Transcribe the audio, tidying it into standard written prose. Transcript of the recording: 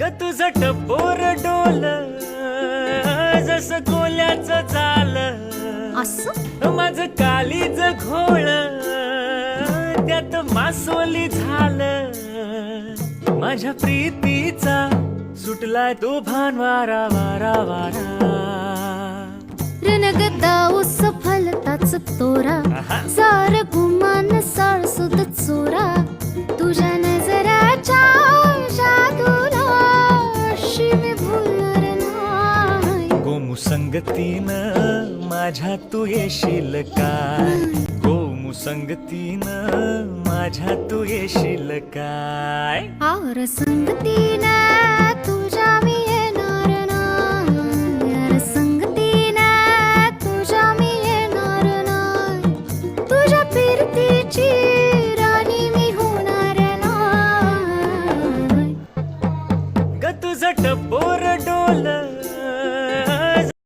ग तुझं टपोर डोल जस कोल्याचं झालं, असं माझं कालीच घोळ त्यात मासोली झालं. माझ्या प्रीतीचा सुटलाय तो भान वारा वारा वारा. रणगदा उस फलताच तोरा, सार गुमान साळसुद चोरा. तुझ्या नजराच्या जादूला अशी मी भुलणार नाही. गोमू संगतीनं माझ्या तू येशील काय, गोमू संगतीनं माझ्या तू येशील काय. आर संगतीनं तुझ्या मी येणार नाही. आर संगतीनं तुझ्या मी येणार नाही. तुझ्या फिरतीची राणी मी होणार नाही. ग तुझं टपोर डोल